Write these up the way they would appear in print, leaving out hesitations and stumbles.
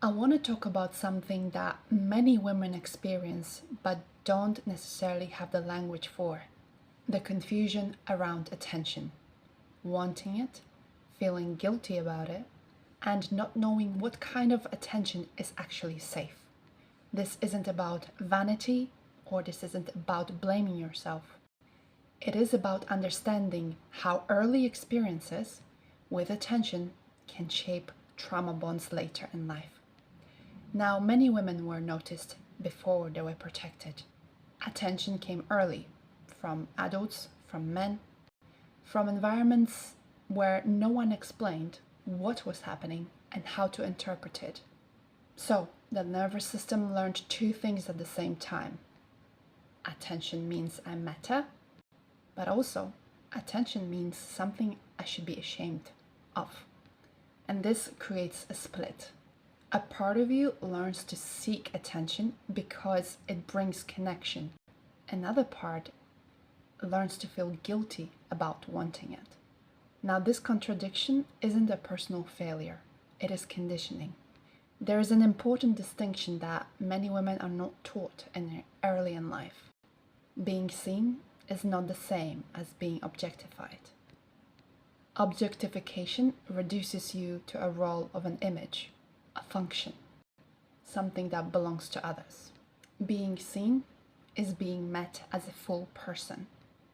I want to talk about something that many women experience but don't necessarily have the language for: the confusion around attention, wanting it, feeling guilty about it, and not knowing what kind of attention is actually safe. This isn't about vanity, or this isn't about blaming yourself. It is about understanding how early experiences with attention can shape trauma bonds later in life. Now, many women were noticed before they were protected. Attention came early, from adults, from men, from environments where no one explained what was happening and how to interpret it. So, the nervous system learned two things at the same time. Attention means I'm meta, but also attention means something I should be ashamed of. And this creates a split. A part of you learns to seek attention because it brings connection. Another part learns to feel guilty about wanting it. Now, this contradiction isn't a personal failure, it is conditioning. There is an important distinction that many women are not taught early in life. Being seen is not the same as being objectified. Objectification reduces you to a role of an image, a function, something that belongs to others. Being seen is being met as a full person,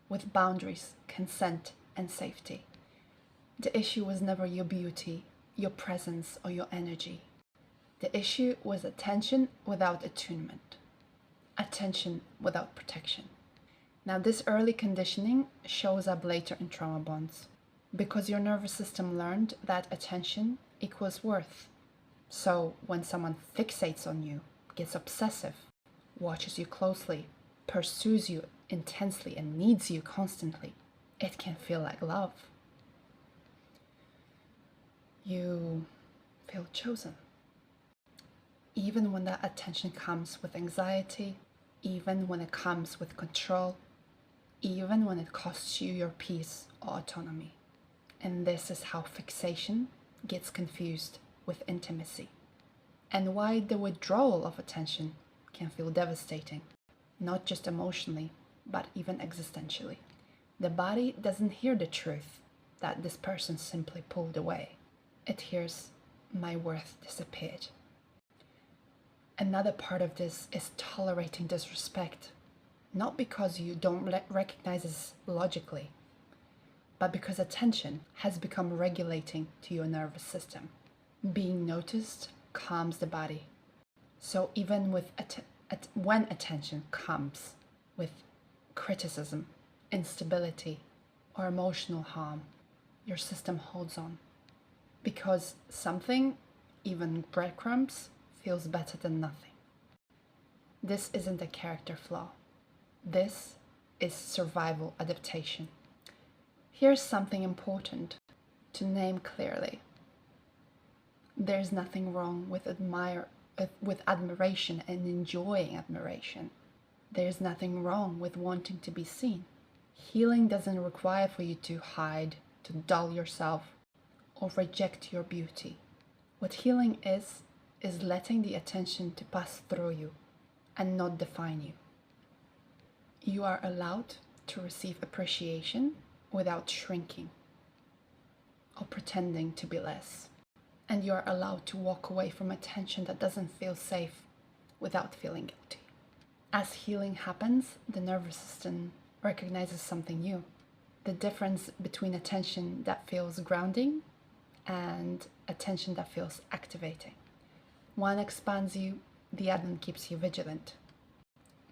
with boundaries, consent, and safety. The issue was never your beauty, your presence, or your energy. The issue was attention without attunement, attention without protection. Now, this early conditioning shows up later in trauma bonds because your nervous system learned that attention equals worth. So when someone fixates on you, gets obsessive, watches you closely, pursues you intensely, and needs you constantly, it can feel like love. You feel chosen. Even when that attention comes with anxiety, even when it comes with control, even when it costs you your peace or autonomy. And this is how fixation gets confused with intimacy, and why the withdrawal of attention can feel devastating, not just emotionally, but even existentially. The body doesn't hear the truth that this person simply pulled away. It hears, my worth disappeared. Another part of this is tolerating disrespect, not because you don't recognize it logically, but because attention has become regulating to your nervous system. Being noticed calms the body. So even with when attention comes with criticism, instability, or emotional harm, your system holds on. Because something, even breadcrumbs, feels better than nothing. This isn't a character flaw. This is survival adaptation. Here's something important to name clearly. There's nothing wrong with admiration and enjoying admiration. There's nothing wrong with wanting to be seen. Healing doesn't require for you to hide, to dull yourself, or reject your beauty. What healing is letting the attention to pass through you and not define you. You are allowed to receive appreciation without shrinking or pretending to be less. And you are allowed to walk away from attention that doesn't feel safe without feeling guilty. As healing happens, the nervous system recognizes something new. The difference between attention that feels grounding and attention that feels activating. One expands you, the other keeps you vigilant.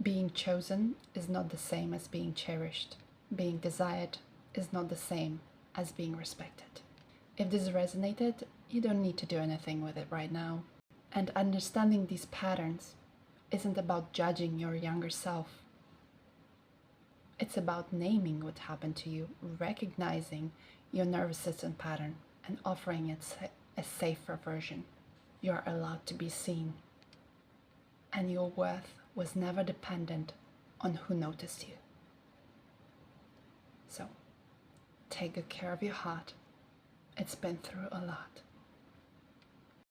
Being chosen is not the same as being cherished. Being desired is not the same as being respected. If this resonated, you don't need to do anything with it right now. And understanding these patterns isn't about judging your younger self. It's about naming what happened to you, recognizing your nervous system pattern, and offering it a safer version. You're allowed to be seen. And your worth was never dependent on who noticed you. So, take good care of your heart. It's been through a lot.